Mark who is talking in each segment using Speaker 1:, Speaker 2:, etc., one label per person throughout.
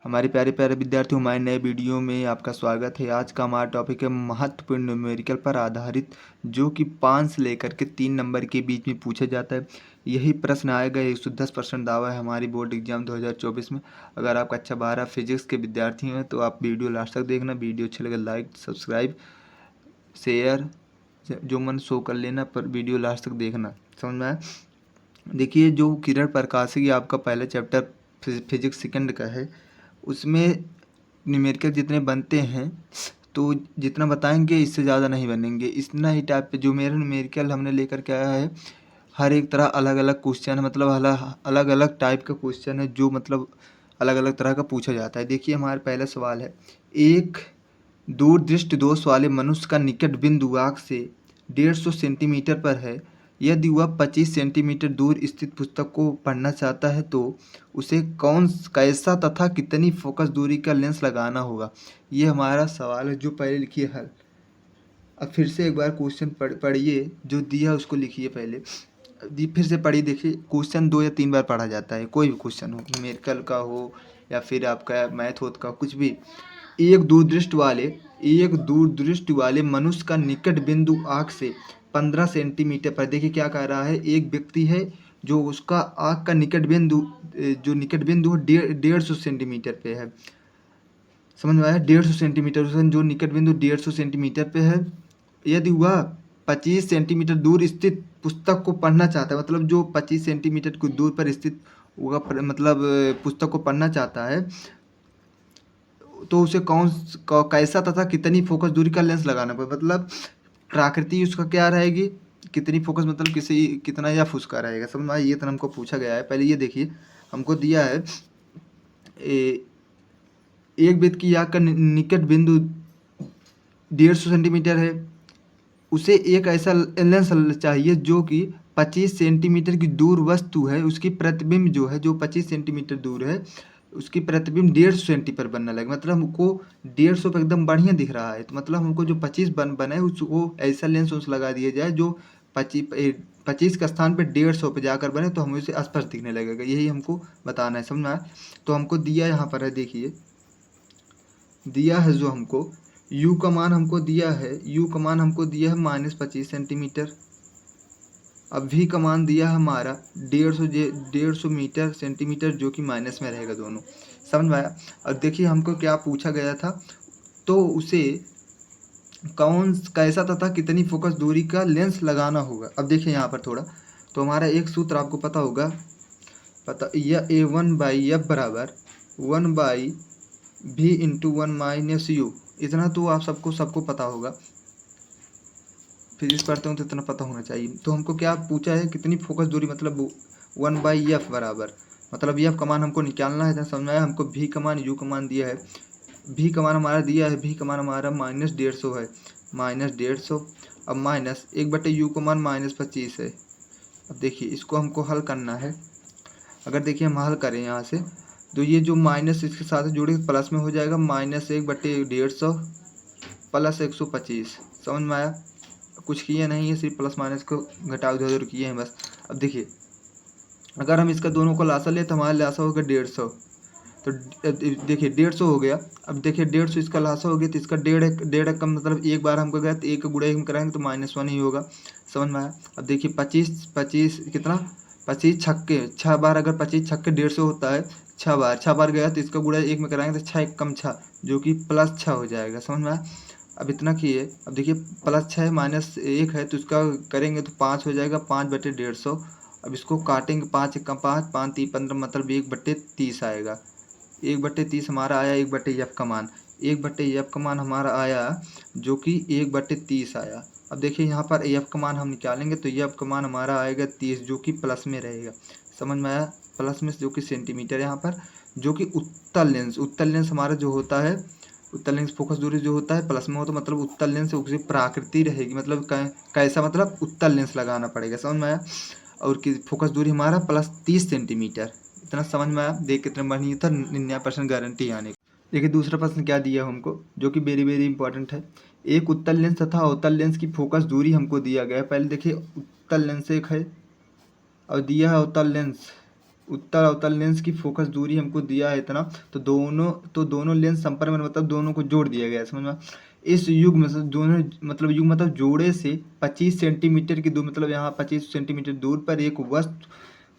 Speaker 1: हमारे प्यारे प्यारे विद्यार्थियों, हमारे नए वीडियो में आपका स्वागत है। आज का हमारा टॉपिक है महत्वपूर्ण न्यूमेरिकल पर आधारित, जो कि 5 से लेकर के 3 नंबर के बीच में पूछा जाता है। यही प्रश्न आएगा। 110% दावा है हमारी बोर्ड एग्जाम 2024 में। अगर आप कक्षा 12 फिजिक्स के विद्यार्थी हैं तो आप वीडियो लास्ट तक देखना। वीडियो अच्छे लगे लाइक, सब्सक्राइब, शेयर जो मन शो कर लेना, पर वीडियो लास्ट तक देखना। समझ में आया? देखिए, जो किरण प्रकाश की आपका पहला चैप्टर फिजिक्स सेकंड का है, उसमें न्यूमेरिकल जितने बनते हैं तो जितना बताएंगे इससे ज़्यादा नहीं बनेंगे। इतना ही टाइप पे जो मेरा न्यूमेरिकल हमने लेकर के आया है, हर एक तरह अलग अलग क्वेश्चन है, मतलब अलग अलग टाइप का क्वेश्चन है, जो मतलब अलग अलग तरह का पूछा जाता है। देखिए, हमारा पहला सवाल है, एक दूरदृष्टि दोष वाले मनुष्य का निकट बिंदु आँख से 150 सेंटीमीटर पर है। यदि वह 25 सेंटीमीटर दूर स्थित पुस्तक को पढ़ना चाहता है तो उसे कैसा तथा कितनी फोकस दूरी का लेंस लगाना होगा। ये हमारा सवाल है, जो पहले लिखिए हल। अब फिर से एक बार क्वेश्चन पढ़िए, जो दिया उसको लिखिए पहले। फिर से पढ़िए। देखिए, क्वेश्चन 2 या 3 बार पढ़ा जाता है, कोई भी क्वेश्चन हो, न्यूमेरिकल का हो या फिर आपका मैथ होत का, कुछ भी। एक दूरदृष्टि वाले मनुष्य का निकट बिंदु आँख से 15 सेंटीमीटर पर। देखिए क्या कह रहा है, एक व्यक्ति है जो उसका आँख का निकट बिंदु, जो निकट बिंदु 150 सेंटीमीटर पे है। समझ में आया? 150 सेंटीमीटर, जो निकट बिंदु 150 सेंटीमीटर पे है। यदि वह 25 सेंटीमीटर दूर स्थित पुस्तक को पढ़ना चाहता है, मतलब जो 25 सेंटीमीटर की दूर पर स्थित होगा, मतलब पुस्तक को पढ़ना चाहता है, तो उसे कैसा तथा कितनी फोकस दूरी का लेंस लगाना पड़ेगा। मतलब प्राकृति उसका क्या रहेगी, कितनी फोकस, मतलब कितना या फुसका रहेगा। समझ में आया? ये तो हमको पूछा गया है। पहले ये देखिए, हमको दिया है एक व्यक्ति की आँख का निकट बिंदु 150 सेंटीमीटर है। उसे एक ऐसा लेंस चाहिए जो कि 25 सेंटीमीटर की दूर वस्तु है, उसकी प्रतिबिंब जो है, जो 25 सेंटीमीटर दूर है, उसकी प्रतिबिंब 150 सेंटी पर बनने लगे। मतलब हमको 150 पर एकदम बढ़िया दिख रहा है, तो मतलब हमको जो 25 बने उसको ऐसा लेंस उस लगा दिया जाए जो 25 के स्थान पर 150 पे जाकर बने, तो हमें उसे स्पष्ट दिखने लगेगा। यही हमको बताना है। समझ में आया? तो हमको दिया यहाँ पर है, देखिए दिया है जो हमको u का मान हमको दिया है, u का मान हमको दिया है -25 सेंटीमीटर। अब v का मान दिया है हमारा 150 मीटर सेंटीमीटर, जो कि माइनस में रहेगा दोनों। समझ में आया? और देखिए हमको क्या पूछा गया था, तो उसे कैसा तथा कितनी फोकस दूरी का लेंस लगाना होगा। अब देखिए यहाँ पर थोड़ा, तो हमारा एक सूत्र आपको पता होगा, यह A1/F बराबर 1/V इंटू 1 - U। इतना तो आप सबको पता होगा, फिजिक्स पढ़ते हो तो इतना पता होना चाहिए। तो हमको क्या पूछा है, कितनी फोकस दूरी, मतलब 1/F बराबर, मतलब F का मान हमको निकालना है। इतना समझाया हमको। V का मान, U का मान दिया है, V का मान हमारा दिया है, V का मान हमारा -150 है, -150। अब माइनस 1/U का मान -25 है। अब देखिए इसको हमको हल करना है। अगर देखिए हम हल करें यहाँ से, तो ये जो माइनस इसके साथ जुड़े प्लस में हो जाएगा, -1/150 प्लस 125। समझ में आया? कुछ किए नहीं है, सिर्फ प्लस माइनस को घटाव इधर किए हैं बस। अब देखिए, अगर हम इसका दोनों को लासा ले तो हमारा लासा होगा 150। तो देखिए 150 हो गया। अब देखिए 150 इसका लासा हो गया, तो इसका डेढ़ का मतलब एक बार हमको गया, तो एक का गुणा हम कराएंगे तो -1 ही होगा। समझ में आया? अब देखिए 25 कितना, 25 छक्के, 6 बार अगर 25 छक्के 150 होता है, 6 बार गया, तो इसका गुणा एक में कराएंगे तो 6 × 6, जो कि +6 हो जाएगा। समझ में आया? अब इतना किए। अब देखिए +6 -1 है, तो इसका करेंगे तो 5 हो जाएगा, 5/150। अब इसको काटेंगे, 5 × 5, 5 × 3 = 15, मतलब 1/30 आएगा। 1/30 हमारा आया 1/F का मान। 1/F का मान हमारा आया, जो कि 1/30 आया। अब देखिए यहाँ पर F का मान हम निकालेंगे, तो F का मान हमारा आएगा 30, जो कि प्लस में रहेगा। समझ में आया? प्लस में, जो कि सेंटीमीटर यहाँ पर, जो कि उत्तल लेंस हमारा जो होता है, उत्तल लेंस फोकस दूरी जो होता है प्लस में हो, तो मतलब उत्तल लेंस उसकी प्राकृति रहेगी, मतलब कैसा, मतलब उत्तल लेंस लगाना पड़ेगा। समझ में आया? और की फोकस दूरी हमारा +30 सेंटीमीटर। इतना समझ में आया? देख कितना बढ़िया था, 99% गारंटी आने की। देखिए दूसरा प्रश्न क्या दिया हमको, जो कि वेरी वेरी इंपॉर्टेंट है। एक उत्तल लेंस तथा अवतल लेंस की फोकस दूरी हमको दिया गया है। पहले देखिए उत्तल लेंस एक है और दिया है अवतल लेंस, उत्तल अवतल लेंस की फोकस दूरी हमको दिया है इतना, तो दोनों लेंस संपर्क में, मतलब दोनों को जोड़ दिया गया है, समझ में। इस युग्म से दोनों, मतलब युग्म मतलब जोड़े से 25 सेंटीमीटर की दूर, मतलब यहाँ 25 सेंटीमीटर दूर पर एक वस्तु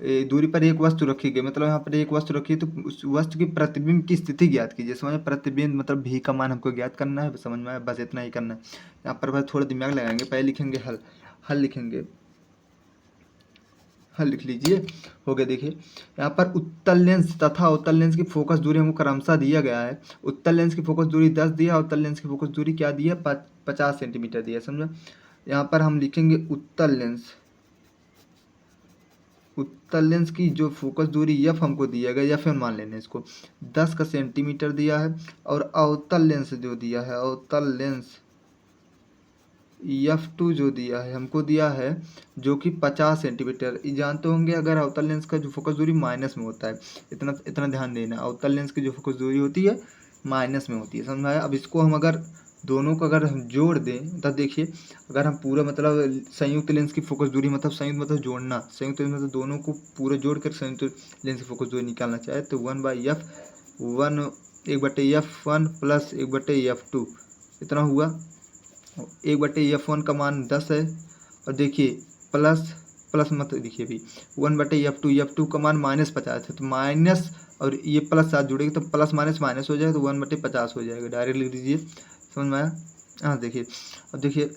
Speaker 1: दूरी पर एक वस्तु रखी गई, मतलब यहाँ पर एक वस्तु रखी है, तो उस वस्तु की प्रतिबिंब की स्थिति ज्ञात कीजिए। समझ में, प्रतिबिंब मतलब भी का मान हमको ज्ञात करना है, समझ में आया, बस इतना ही करना है। यहाँ पर बस थोड़ा दिमाग लगाएंगे, पहले लिखेंगे हल, हल लिखेंगे, हल लिख लीजिए, हो गया। देखिए यहाँ पर उत्तल लेंस तथा अवतल लेंस की फोकस दूरी हमको क्रमशः दिया गया है। उत्तल लेंस की फोकस दूरी 10 दिया, अवतल लेंस की फोकस दूरी क्या दी है, 50 सेंटीमीटर दिया, समझा। यहाँ पर हम लिखेंगे उत्तल लेंस, उत्तल लेंस की जो फोकस दूरी एफ हमको दिया गया, या फिर मान लेने इसको 10 का सेंटीमीटर दिया है, और अवतल लेंस जो दिया है, अवतल लेंस F2 जो दिया है हमको दिया है, जो कि 50 सेंटीमीटर। ये जानते होंगे, अगर अवतल लेंस का जो फोकस दूरी माइनस में होता है, इतना इतना ध्यान देना, अवतल लेंस की जो फोकस दूरी होती है माइनस में होती है, समझ में आया। अब इसको हम अगर दोनों को अगर हम जोड़ दें, तब देखिए, अगर हम पूरा मतलब संयुक्त लेंस की फोकस दूरी, मतलब संयुक्त मतलब जोड़ना, संयुक्त लेंस मतलब दोनों को पूरा जोड़ कर संयुक्त लेंस की फोकस दूरी निकालना चाहे, तो 1/F1 प्लस 1/F2 इतना हुआ। 1/F1 का मान 10 है, और देखिए प्लस प्लस मत देखिए भी 1/F2, F2 का मान -50 है, तो माइनस और ये प्लस साथ जुड़ेगी तो प्लस माइनस माइनस हो जाएगा, तो 1/50 हो जाएगा, डायरेक्ट लिख दीजिए, समझ में आया। हाँ देखिए, अब देखिए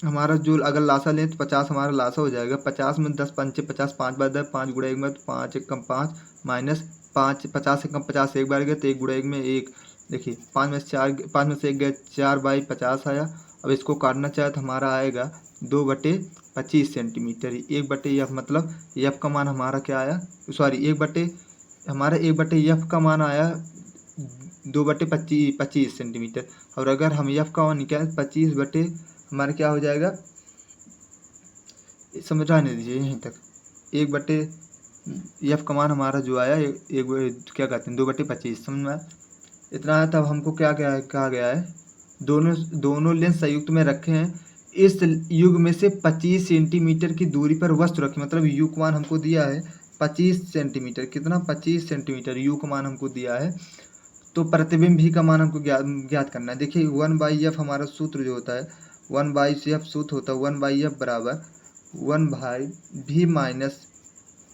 Speaker 1: हमारा जो अगर लासा लें तो 50 हमारा लासा हो जाएगा, 50 में 10 पंचे 50, 5 बार 10, 5 गुणा 1 में, तो 5 एक कम 5 माइनस 5, 50 से कम 50 एक बार गया, तो 1 गुणा 1 में 1, देखिए 5 में से 4, 5 में से 1 गया, 4/50 आया। अब इसको काटना चाहे तो हमारा आएगा 2/25 सेंटीमीटर, 1/F, मतलब F का मान हमारा क्या आया, सॉरी 1/F का मान आया 2/25 सेंटीमीटर। और अगर हम F का मान निकालें 25 हमारा क्या हो जाएगा, समझ आने दीजिए यहीं तक, 1/F का मान हमारा जो आया क्या कहते हैं 2/25, समझ में आया। इतना आया, तब हमको क्या क्या कहा गया है, दोनों दोनों लेंस संयुक्त में रखे हैं, इस युग में से 25 सेंटीमीटर की दूरी पर वस्तु रखी, मतलब यू का मान हमको दिया है 25 सेंटीमीटर, कितना 25 सेंटीमीटर यू का मान हमको दिया है, तो प्रतिबिंब भी का मान हमको ज्ञात करना है। देखिए 1/F हमारा सूत्र जो होता है, 1/F सूत्र होता है 1/F बराबर 1/V माइनस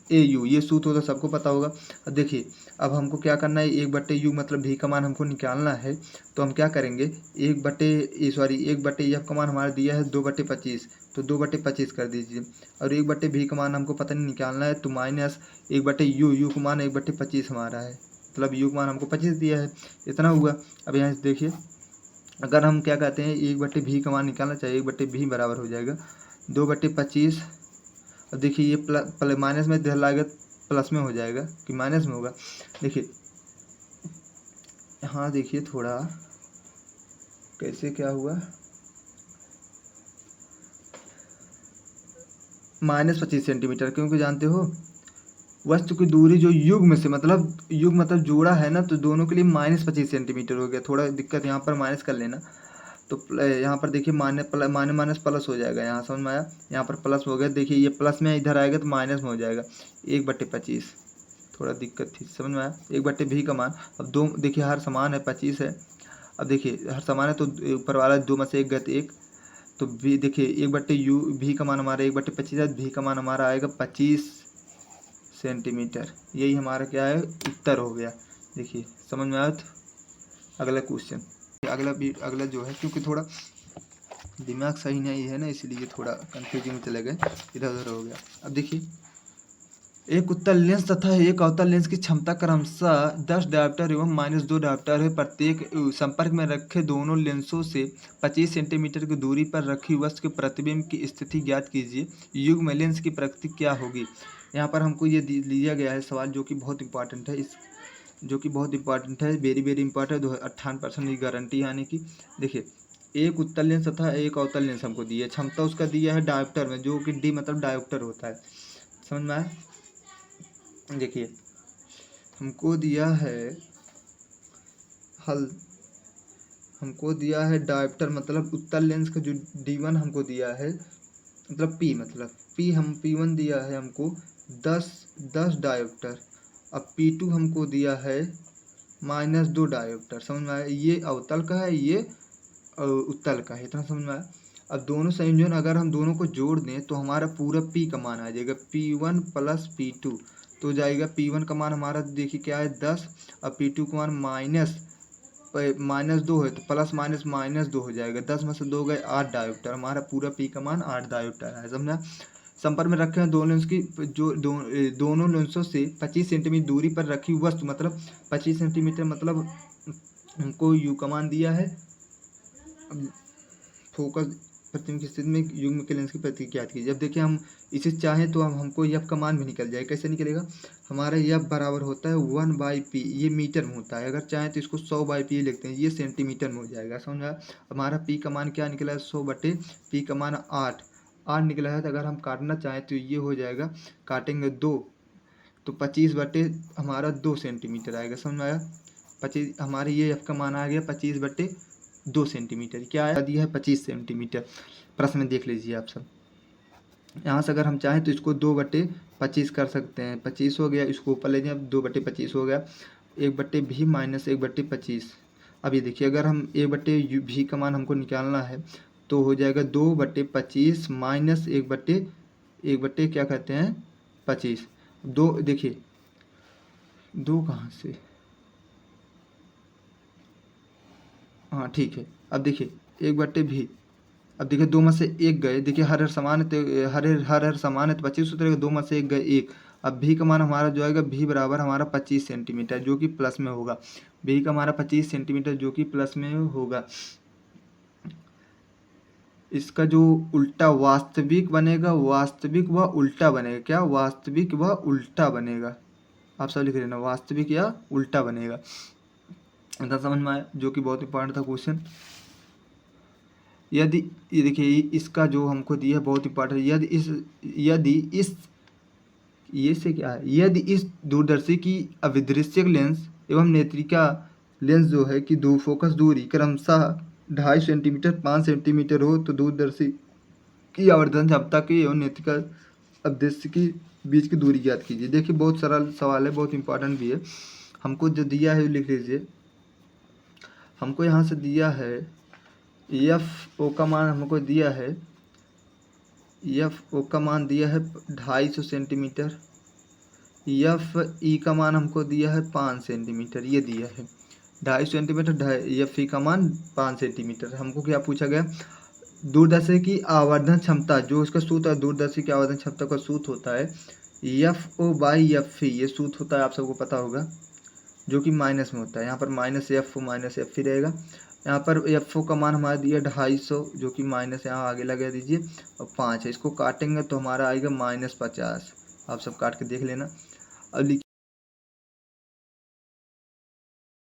Speaker 1: AU, ये सूत्र होता है, सबको पता होगा। अब देखिए, अब हमको क्या करना है, 1/U मतलब भी का मान हमको निकालना है, तो हम क्या करेंगे, 1/F का मान हमारा दिया है 2/25, तो 2/25 कर दीजिए, और 1/V का मान हमको पता नहीं निकालना है, तो माइनस 1/U का मान 1/25 हमारा है, मतलब U का मान हमको 25 दिया है, इतना हुआ। अब यहाँ से देखिए, अगर हम क्या कहते हैं 1/V का मान निकालना चाहिए, 1/V बराबर हो जाएगा 2/25। अब देखिए ये प्लस माइनस में ध्यान लागत प्लस में हो जाएगा कि माइनस में होगा, देखिए हाँ देखिए थोड़ा कैसे क्या हुआ, -25 सेंटीमीटर, क्योंकि जानते हो वस्तु की दूरी जो युग में से, मतलब युग मतलब जोड़ा है ना, तो दोनों के लिए -25 सेंटीमीटर हो गया, थोड़ा दिक्कत यहाँ पर माइनस कर लेना, तो यहाँ पर देखिए माइनस प्लस हो जाएगा, यहाँ समझ में आया, यहाँ पर प्लस हो गया, देखिए ये प्लस में इधर आएगा तो माइनस में हो जाएगा, 1/25, थोड़ा दिक्कत थी, समझ में आया। 1/V का मान, अब दो देखिए हर समान है 25 है, अब देखिए हर समान है तो ऊपर वाला 2 में से 1 गया तो 1, तो V देखिए 1/U V का मान हमारा 1/25 है, V का मान हमारा आएगा 25 सेंटीमीटर, यही हमारा क्या है उत्तर हो गया। देखिए समझ में आया। तो अगला क्वेश्चन, अगला जो है, क्योंकि थोड़ा दिमाग सही नहीं है ना, इसलिए थोड़ा कंफ्यूजिंग में चले गए, इधर उधर हो गया। अब देखिए, एक उत्तल लेंस तथा एक अवतल लेंस की क्षमता क्रमशः 10 डायोप्टर एवं -2 डायोप्टर है। प्रत्येक संपर्क में रखे दोनों लेंसों से 25 सेंटीमीटर की दूरी पर रखी वस्तु के प्रतिबिंब की स्थिति ज्ञात कीजिए, युग्म लेंस की प्रकृति क्या होगी। यहाँ पर हमको ये दिया गया है सवाल, जो कि बहुत इंपॉर्टेंट है, वेरी वेरी इंपॉर्टेंट, 58% की गारंटी आने की। देखिए, एक उत्तल लेंस तथा एक अवतल लेंस हमको दिया है, क्षमता उसका दिया है डायोप्टर में, जो कि डी मतलब डायोप्टर होता है, समझ में आया। देखिए हमको दिया है हल, हमको दिया है डायोप्टर, मतलब उत्तल लेंस का जो D1 हमको दिया है, मतलब P हम P1 दिया है हमको 10 डायोप्टर। अब P2 हमको दिया है -2 डायोप्टर। समझ में आया? ये अवतल का है, ये उत्तल का है। इतना समझ में आया? अब दोनों संयोजन अगर हम दोनों को जोड़ दें तो हमारा पूरा P का मान आ जाएगा, P1 + P2 तो जाएगा। P1 का मान हमारा देखिए क्या है 10, और P2 का मान -2 है तो प्लस माइनस -2 हो जाएगा। 10 में से 2 गए 8 डायोप्टर। हमारा पूरा P का मान 8 डायोप्टर है। समझा? संपर्क में रखे हैं दोनों लेंस की दोनों लेंसों से 25 सेंटीमीटर दूरी पर रखी वस्तु, मतलब 25 सेंटीमीटर, मतलब हमको यू का मान दिया है। फोकस प्रतिबिंब की स्थिति में युग्म के लेंस की प्रतीक ज्ञात कीजिए। जब देखिए हम इसे चाहें तो हमको एफ का मान भी निकल जाए। कैसे निकलेगा? हमारा एफ बराबर होता है 1/p, ये मीटर में होता है। अगर चाहें तो इसको 100/p लिखते हैं, ये सेंटीमीटर में हो जाएगा। समझा? हमारा पी का मान क्या निकला है? 100/p का मान 8 निकला है। तो अगर हम काटना चाहें तो ये हो जाएगा, काटेंगे 2 तो 25 हमारा 2 सेंटीमीटर आएगा। समझ में आया? 25 हमारे ये एफ का मान आ गया 25/2 सेंटीमीटर। क्या आया? दिया है 25 सेंटीमीटर। प्रश्न में देख लीजिए आप सब। यहाँ से अगर हम चाहें तो इसको 2/25 कर सकते हैं। 25 हो गया, इसको ऊपर ले जाए, 2/25 हो गया। 1/v minus 1/25। अब ये देखिए, अगर हम 1/v का मान हमको निकालना है तो हो जाएगा 2/25 माइनस 1/1 क्या कहते हैं 25। 2 देखिए 2 कहाँ से, हाँ ठीक है। अब देखिए 1/v, अब देखिए 2 में से 1 गए। देखिए हर समान है तो हर समान है तो 25 उतरेगा। 2 में से 1 गए 1। अब भी का मान हमारा जो आएगा, भी बराबर हमारा 25 सेंटीमीटर जो कि प्लस में होगा। भी का हमारा 25 सेंटीमीटर जो कि प्लस में होगा। इसका जो उल्टा वास्तविक बनेगा, वास्तविक व उल्टा बनेगा। क्या? वास्तविक व उल्टा बनेगा। आप सब लिख लेना, वास्तविक या उल्टा बनेगा। इतना समझ में आया? जो कि बहुत इंपॉर्टेंट था क्वेश्चन। यदि ये देखिए इसका जो हमको दिया है बहुत इंपॉर्टेंट, ये से क्या है, यदि इस दूरदर्शी की अभिदृश्यक लेंस एवं नेत्रिका लेंस जो है कि दो फोकस दूरी क्रमशः 2.5 सेंटीमीटर 5 सेंटीमीटर हो तो दूरदर्शी की आवर्धन क्षमता की एवं नेत्रिका अभिदृश्य की बीच की दूरी ज्ञात कीजिए। देखिए बहुत सरल सवाल है, बहुत इंपॉर्टेंट भी है। हमको जो दिया है लिख लीजिए। हमको यहाँ से दिया है एफ ओ का मान हमको दिया है, एफ ओ का मान दिया है 250 सेंटीमीटर। एफ ई का मान हमको दिया है 5 सेंटीमीटर, ये दिया है 250 सेंटीमीटर। एफ ई का मान 5 सेंटीमीटर। हमको क्या पूछा गया? दूरदर्शी की आवर्धन क्षमता, जो इसका सूत्र है दूरदर्शी की आवर्धन क्षमता का सूत्र होता है FO/FE। ये सूत्र होता है, आप सबको पता होगा, जो कि माइनस में होता है। यहाँ पर -FO/FE रहेगा। यहाँ पर FO का मान हमारा दिया 250, जो कि माइनस यहाँ आगे लगा दीजिए, और 5 है। इसको काटेंगे तो हमारा आएगा -50। आप सब काट के देख लेना। अब